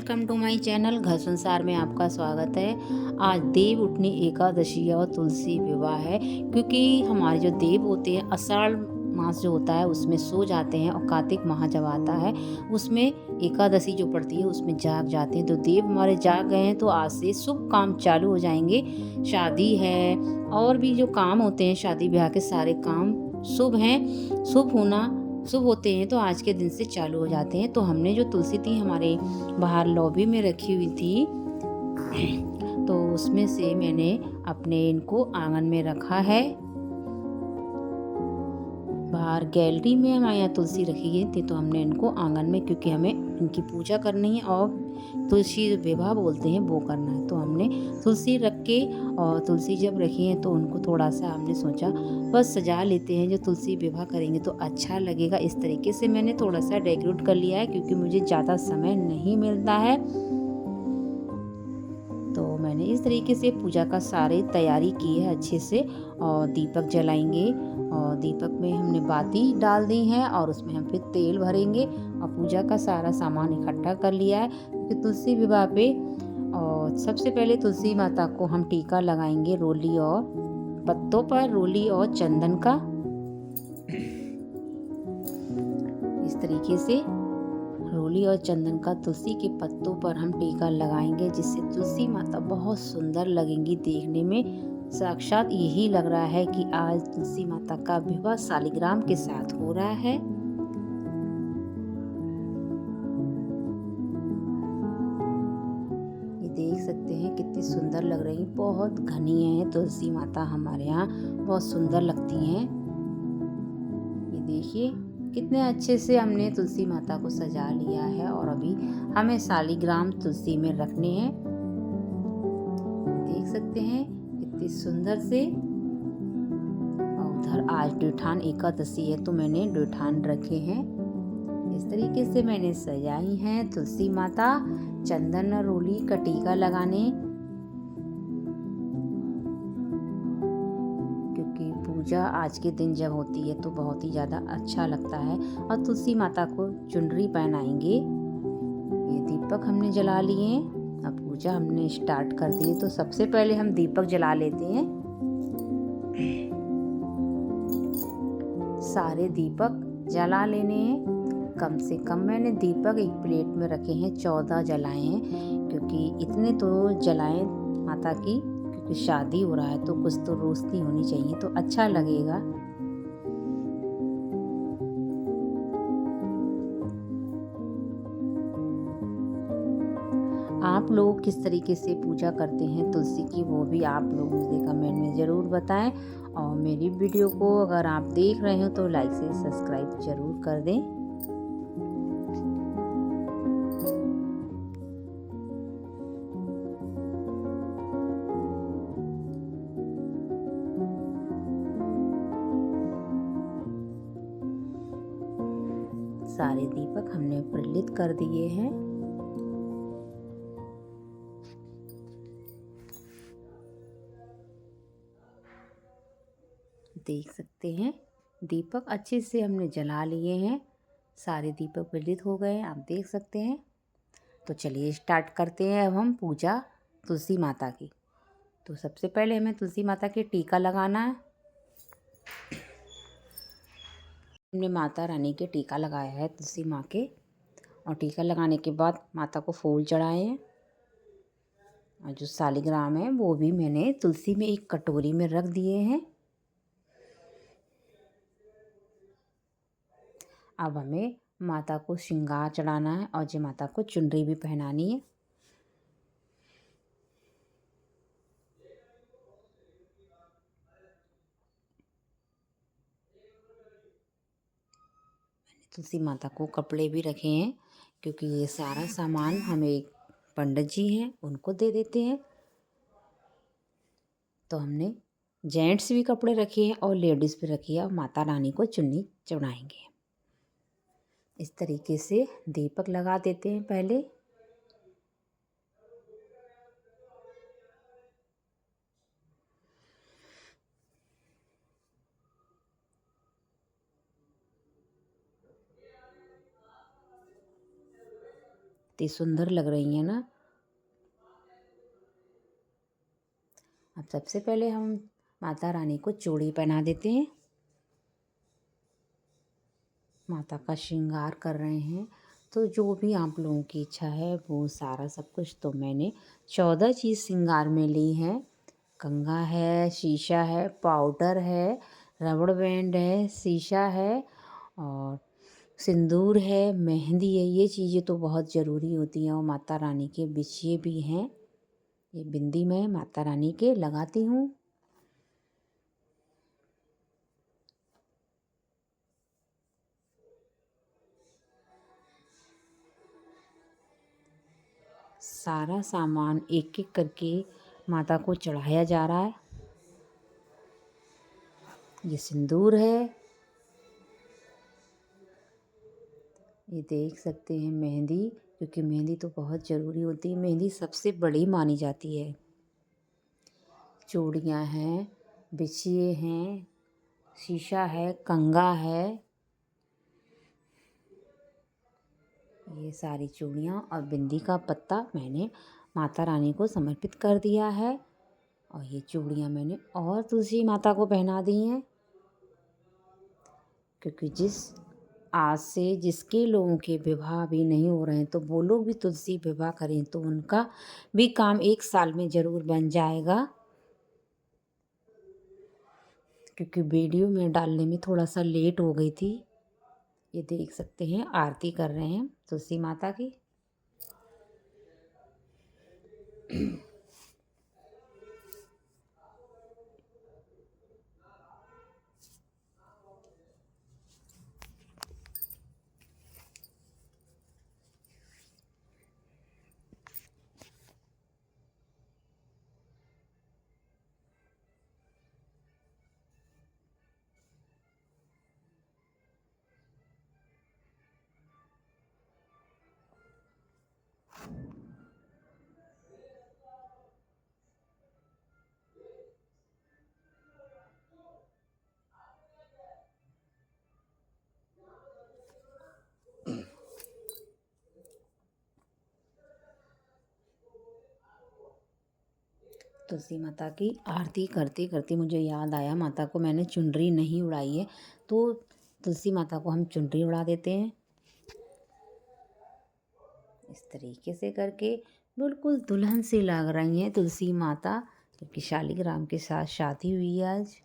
Welcome to my channel घर संसार में आपका स्वागत है। आज देव उठनी एकादशी और तुलसी विवाह है, क्योंकि हमारे जो देव होते हैं आषाढ़ मास जो होता है उसमें सो जाते हैं और कार्तिक माह जब आता है उसमें एकादशी जो पड़ती है उसमें जाग जाते हैं। तो देव हमारे जाग गए हैं तो आज से शुभ काम चालू हो जाएंगे। शादी है और भी जो काम होते हैं शादी ब्याह के सारे काम शुभ हैं, शुभ होते हैं तो आज के दिन से चालू हो जाते हैं। तो हमने जो तुलसी थी हमारे बाहर लॉबी में रखी हुई थी तो उसमें से मैंने अपने इनको आंगन में रखा है। बाहर गैलरी में हमारे यहाँ तुलसी रखी गई थी तो हमने इनको आंगन में, क्योंकि हमें इनकी पूजा करनी है और तुलसी विवाह बोलते हैं वो करना है। तो हमने तुलसी रख के, और तुलसी जब रखी है तो उनको थोड़ा सा हमने सोचा बस सजा लेते हैं, जो तुलसी विवाह करेंगे तो अच्छा लगेगा। इस तरीके से मैंने थोड़ा सा डेकोरेट कर लिया है, क्योंकि मुझे ज़्यादा समय नहीं मिलता है। तो मैंने इस तरीके से पूजा का सारी तैयारी की है अच्छे से। और दीपक जलाएंगे और दीपक में हमने बाती डाल दी है और उसमें हम फिर तेल भरेंगे और पूजा का सारा सामान इकट्ठा कर लिया है, क्योंकि तुलसी विवाह पे। और सबसे पहले तुलसी माता को हम टीका लगाएंगे रोली और पत्तों पर, रोली और चंदन का। इस तरीके से रोली और चंदन का तुलसी के पत्तों पर हम टीका लगाएंगे, जिससे तुलसी माता बहुत सुंदर लगेंगी देखने में। साक्षात यही लग रहा है कि आज तुलसी माता का विवाह शालिग्राम के साथ हो रहा है। ये देख सकते हैं कितनी सुंदर लग रही, बहुत घनी है तुलसी माता, हमारे यहाँ बहुत सुंदर लगती हैं। ये देखिए कितने अच्छे से हमने तुलसी माता को सजा लिया है और अभी हमें शालिग्राम तुलसी में रखने हैं। देख सकते हैं कितनी सुंदर से। और उधर आज ड्यूठान एकादशी है तो मैंने ड्यूठान रखे हैं। इस तरीके से मैंने सजाई हैं तुलसी माता चंदन और रोली का टीका लगाने, क्योंकि पूजा आज के दिन जब होती है तो बहुत ही ज़्यादा अच्छा लगता है। और तुलसी माता को चुनरी पहनाएंगे। ये दीपक हमने जला लिए हैं, अब पूजा हमने स्टार्ट कर दी है। तो सबसे पहले हम दीपक जला लेते हैं। सारे दीपक जला लेने हैं। कम से कम मैंने दीपक एक प्लेट में रखे हैं, 14 जलाए हैं, क्योंकि इतने तो जलाएं माता की, क्योंकि शादी हो रहा है तो कुछ तो रोशनी होनी चाहिए तो अच्छा लगेगा। आप लोग किस तरीके से पूजा करते हैं तुलसी की, वो भी आप लोग मुझे कमेंट में ज़रूर बताएं। और मेरी वीडियो को अगर आप देख रहे हो तो लाइक से सब्सक्राइब ज़रूर कर दें। सारे दीपक हमने प्रज्वलित कर दिए हैं। देख सकते हैं दीपक अच्छे से हमने जला लिए हैं, सारे दीपक प्रज्वलित हो गए हैं, आप देख सकते हैं। तो चलिए स्टार्ट करते हैं अब हम पूजा तुलसी माता की। तो सबसे पहले हमें तुलसी माता के टीका लगाना है। हमने माता रानी के टीका लगाया है तुलसी माँ के, और टीका लगाने के बाद माता को फूल चढ़ाए हैं। और जो शालिग्राम है वो भी मैंने तुलसी में एक कटोरी में रख दिए हैं। अब हमें माता को श्रृंगार चढ़ाना है और जो माता को चुनरी भी पहनानी है। तुलसी माता को कपड़े भी रखे हैं, क्योंकि ये सारा सामान हमें पंडित जी हैं उनको दे देते हैं। तो हमने जेंट्स भी कपड़े रखे हैं और लेडीज़ भी रखी है, और माता रानी को चुन्नी चढ़ाएंगे। इस तरीके से दीपक लगा देते हैं पहले। कितनी सुंदर लग रही हैं ना। अब सबसे पहले हम माता रानी को चूड़ी पहना देते हैं। माता का श्रृंगार कर रहे हैं। तो जो भी आप लोगों की इच्छा है वो सारा सब कुछ तो मैंने 14 चीज़ श्रृंगार में ली है। कंघा है, शीशा है, पाउडर है, रबड़ बैंड है, शीशा है और सिंदूर है, मेहंदी है। ये चीज़ें तो बहुत ज़रूरी होती हैं और माता रानी के बिछिए भी हैं। ये बिंदी मैं माता रानी के लगाती हूँ। सारा सामान एक एक करके माता को चढ़ाया जा रहा है। ये सिंदूर है, ये देख सकते हैं मेहंदी, क्योंकि मेहंदी तो बहुत ज़रूरी होती है। मेहंदी सबसे बड़ी मानी जाती है। चूड़ियाँ हैं, बिछिए हैं, शीशा है, कंघा है। ये सारी चूड़ियाँ और बिंदी का पत्ता मैंने माता रानी को समर्पित कर दिया है। और ये चूड़ियाँ मैंने और तुलसी माता को पहना दी हैं, क्योंकि आज से जिसके लोगों के विवाह भी नहीं हो रहे हैं तो वो लोग भी तुलसी विवाह करें तो उनका भी काम 1 साल में ज़रूर बन जाएगा। क्योंकि वीडियो में डालने में थोड़ा सा लेट हो गई थी। ये देख सकते हैं आरती कर रहे हैं तुलसी माता की। तुलसी माता की आरती करते करते मुझे याद आया, माता को मैंने चुनरी नहीं उड़ाई है, तो तुलसी माता को हम चुनरी उड़ा देते हैं। इस तरीके से करके बिल्कुल दुल्हन सी लग रही हैं तुलसी माता, क्योंकि शालिग्राम के साथ शादी हुई है आज।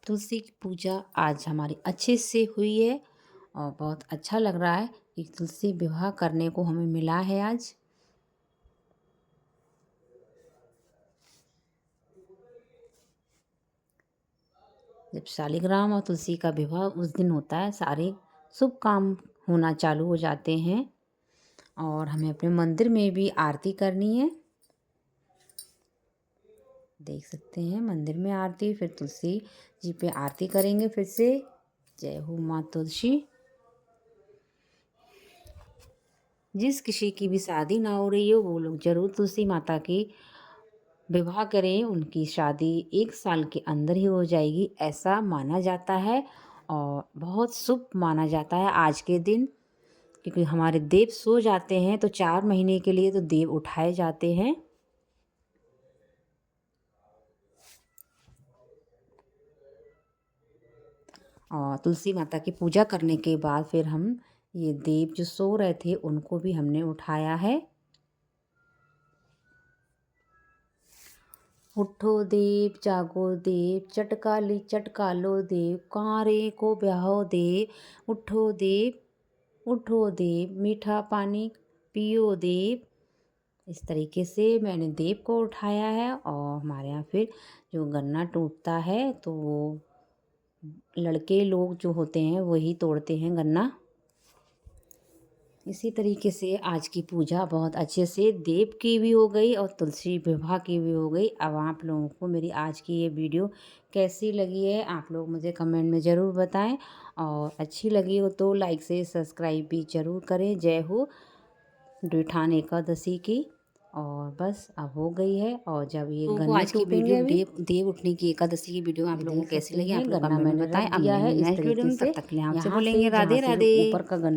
तुलसी की पूजा आज हमारी अच्छे से हुई है और बहुत अच्छा लग रहा है कि तुलसी विवाह करने को हमें मिला है आज। जब शालिग्राम और तुलसी का विवाह उस दिन होता है, सारे शुभ काम होना चालू हो जाते हैं। और हमें अपने मंदिर में भी आरती करनी है। देख सकते हैं मंदिर में आरती, फिर तुलसी जी पे आरती करेंगे फिर से। जय हो माँ तुलसी। जिस किसी की भी शादी ना हो रही हो वो लोग जरूर तुलसी माता की विवाह करें। उनकी शादी 1 साल के अंदर ही हो जाएगी ऐसा माना जाता है और बहुत शुभ माना जाता है आज के दिन। क्योंकि हमारे देव सो जाते हैं तो 4 महीने के लिए तो देव उठाए जाते हैं। और तुलसी माता की पूजा करने के बाद फिर हम ये देव जो सो रहे थे उनको भी हमने उठाया है। उठो देव जागो देव, चटकाली चटका लो देव, कांरे को ब्याहो देव। उठो देव, मीठा पानी पियो देव। इस तरीके से मैंने देव को उठाया है। और हमारे यहाँ फिर जो गन्ना टूटता है तो वो लड़के लोग जो होते हैं वही तोड़ते हैं गन्ना। इसी तरीके से आज की पूजा बहुत अच्छे से देव की भी हो गई और तुलसी विवाह की भी हो गई। अब आप लोगों को मेरी आज की ये वीडियो कैसी लगी है आप लोग मुझे कमेंट में ज़रूर बताएं, और अच्छी लगी हो तो लाइक से सब्सक्राइब भी ज़रूर करें। जय हो ड्यूठान एकादशी की। और बस अब हो गई है, और जब ये गन्ने आज की टूटेंगे वीडियो अभी, देव उठनी की एकादशी की वीडियो आप लोगों को देख कैसी सकते लगी हैं आप लोग गन्ना कमेंट में मैंने बताएं। रख अब दिया है मिलेंगे इस नेक्स्ट वीडियो तरीके में, से। तब तक के लिए आपसे यहाँ बोलेंगे से राधे जहाँ से जो राधे। ऊपर का गन्ना